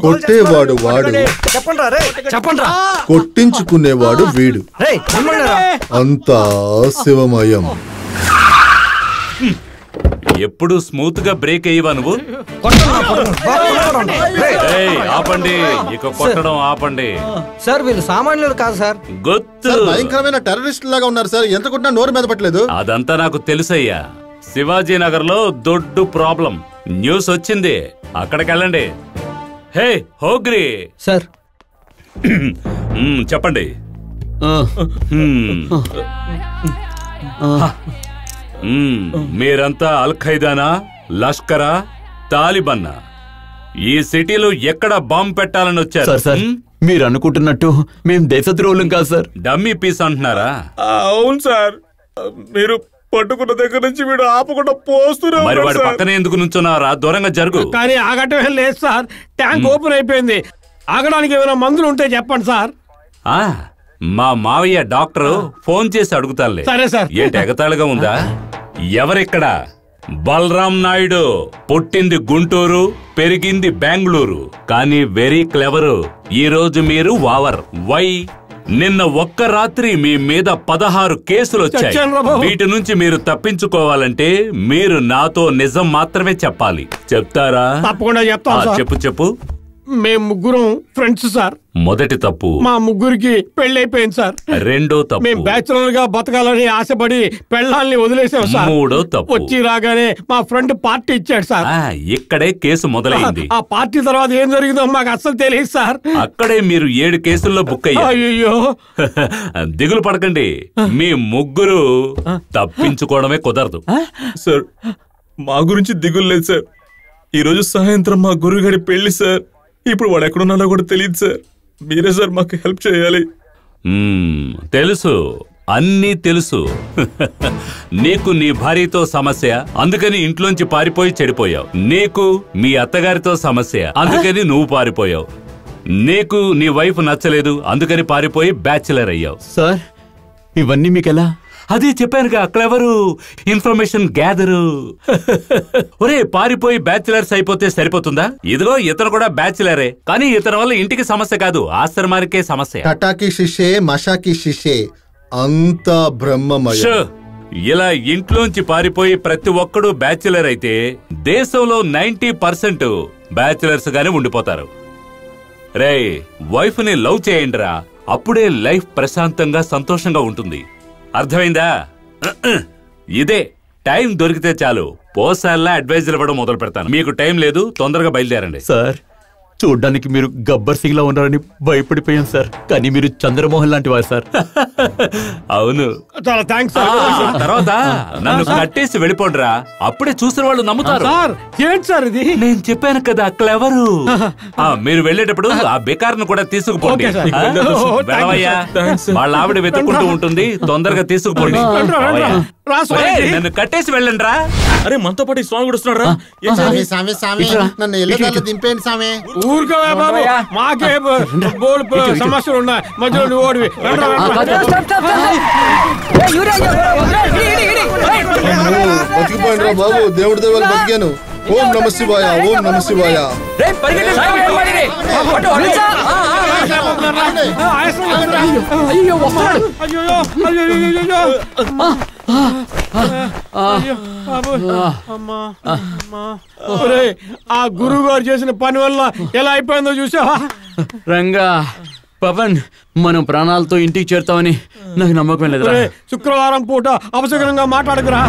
కొట్టేవాడు వాడు, కొట్టించుకునేవాడు వీడు. అంతా శివమయం. ఎప్పుడు స్మూత్ గా బ్రేక్ అయ్యవా నువ్వు? ఆపండి, ఇక కొట్టడం ఆపండి. సార్ వీళ్ళు సామాన్యులు కాదు సార్, గుర్తు భయంకరమైన టెర్రరిస్ట్ లాగా ఉన్నారు సార్. ఎంత కొట్టినా నోరు మీద పట్టలేదు. అదంతా నాకు తెలుసయ్యా. శివాజీ నగర్ లో దొడ్డు ప్రాబ్లం న్యూస్ వచ్చింది, అక్కడికి వెళ్ళండి. హే హోగ్రి సార్. చెప్పండి. మీరంతా అల్ ఖైదానా, లష్కరా, తాలిబన్నా? ఈ సిటీలో ఎక్కడ బాంబు పెట్టాలని వచ్చారు? మీరు అనుకుంటున్నట్టు మేము దేశద్రోహులం కాదు సార్. డమ్మీ పీస్ అంటున్నారా? అవును సార్, మీరు పట్టుకున్న దగ్గర నుంచి వీడు ఆపకుండా పోస్తూనే. మరి వాడు పక్కనే ఎందుకు నుంచున్నారా? దూరంగా జరుగు. కానీ ఆగటమే లేదు సార్, ట్యాంక్ ఓపెన్ అయిపోయింది. ఆగడానికి ఏమైనా మందులు ఉంటే చెప్పండి సార్. మా మావయ్య డాక్టర్ ఫోన్ చేసి అడుగుతాలే. సరే సార్. ఏంటి ఎగతాళిగా ఉందా? ఎవరిక్కడ? బలరాం నాయుడు. పుట్టింది గుంటూరు, పెరిగింది బెంగళూరు, కానీ వెరీ క్లెవరు. ఈ రోజు మీరు వావర్. వై? నిన్న ఒక్క రాత్రి మీ మీద 16 కేసులు వచ్చాయి. వీటి నుంచి మీరు తప్పించుకోవాలంటే మీరు నాతో నిజం మాత్రమే చెప్పాలి. చెప్తారా? తప్పకుండా చెప్తాను. చెప్పు. మేము ముగ్గురం ఫ్రెండ్స్ సార్. మొదటి తప్పు, మా ముగ్గురికి పెళ్ళైపోయింది సార్. రెండో తప్పు, మేము బ్యాచులర్ గా బతకాలని ఆశపడి పెళ్ళాలని వదిలేసాం సార్. మూడో తప్పు, వచ్చి రాగానే మా ఫ్రెండ్ పార్టీ ఇచ్చాడు సార్. ఇక్కడే కేసు మొదలైంది. ఆ పార్టీ తర్వాత ఏం జరిగిందో మాకు అస్సలు తెలియదు సార్. అక్కడే మీరు 7 కేసుల్లో బుక్ అయ్యారు. అయ్యో, దిగులు పడకండి, మీ ముగ్గురు తప్పించుకోవడమే కుదరదు. సార్ మా గురించి దిగులు లేదు సార్. ఈ రోజు సాయంత్రం మా గురుగారి పెళ్లి సార్. ఇప్పుడు వాడు ఎక్కడున్నాడో కూడా తెలియదు సార్. మీరే సార్ మాకు హెల్ప్ చేయాలి. తెలుసు, అన్నీ తెలుసు. నీకు నీ భార్యతో సమస్య, అందుకని ఇంట్లోంచి పారిపోయి చెడిపోయావు. నీకు మీ అత్తగారితో సమస్య, అందుకని నువ్వు పారిపోయావు. నీకు నీ వైఫ్ నచ్చలేదు, అందుకని పారిపోయి బ్యాచిలర్ అయ్యావు. సార్ ఇవన్నీ మీకెలా? అదే చెప్పానుగా, క్లెవరు, ఇన్ఫర్మేషన్ గ్యాదరు. ఒరే, పారిపోయి బ్యాచిలర్స్ అయిపోతే సరిపోతుందా? ఇదిగో ఇతను కూడా బ్యాచిలరే, కానీ ఇతని వల్ల ఇంటికి సమస్య కాదు, ఆశ్రమానికే సమస్య. టటాకి శిషే, మషాకి శిషే, అంతా బ్రహ్మమయం. ఇలా ఇంట్లోంచి పారిపోయి ప్రతి ఒక్కడు బ్యాచిలర్ అయితే దేశంలో 90% బ్యాచిలర్స్ గానే ఉండిపోతారు. రే, వైఫ్ ని లవ్ చేయండిరా, అప్పుడే లైఫ్ ప్రశాంతంగా సంతోషంగా ఉంటుంది. అర్థమైందా? ఇదే టైం దొరికితే చాలు పోసాల్లా అడ్వైజర్ ఇవ్వడం మొదలు పెడతాను. మీకు టైం లేదు, తొందరగా బయలుదేరండి. సార్ చూడ్డానికి మీరు గబ్బర్ సింగ్ లా ఉన్నారని భయపడిపోయాం సార్, కానీ మీరు చంద్రమోహన్ లాంటి వారు సార్. అవును, చాలా థాంక్స్ సార్. తర్వాత నన్ను కట్టేసి వెళ్ళిపోండిరా, అప్పుడే చూసిన వాళ్ళు నమ్ముతారు. ఏంటి సార్ ఇది? నేను చెప్పాను కదా, క్లెవరు. మీరు వెళ్ళేటప్పుడు ఆ బేకార్ను కూడా తీసుకుపోండి. వెళ్ళవయ్యా, వాళ్ళ ఆవిడ వెతుక్కుంటూ ఉంటుంది, తొందరగా తీసుకుపోండి. నన్ను కట్టేసి వెళ్ళండి రా. అరే మనతో పాటు స్వామి కూడా వస్తున్నాడు రా. నన్ను ఎల్లదాల్లో దింపేయండి స్వామి. ఊరుకో బాబు, మాకే సమస్యలు ఉన్నాయి, మధ్యలో నువ్వు ఓడివి. బతికిపోయినరా బాబు, దేవుడి దేవాలు బతికాను. ఓం నమ శివాయ, ఓం నమ శివాయ. ఆ గురువు గారు చేసిన పని వల్ల ఎలా అయిపోయిందో చూసావా? రంగా, పవన్, మనం ప్రాణాలతో ఇంటికి చేరుతామని నాకు నమ్మకం లేదు. శుక్రవారం పూట అవసరంగా మాట్లాడకురా.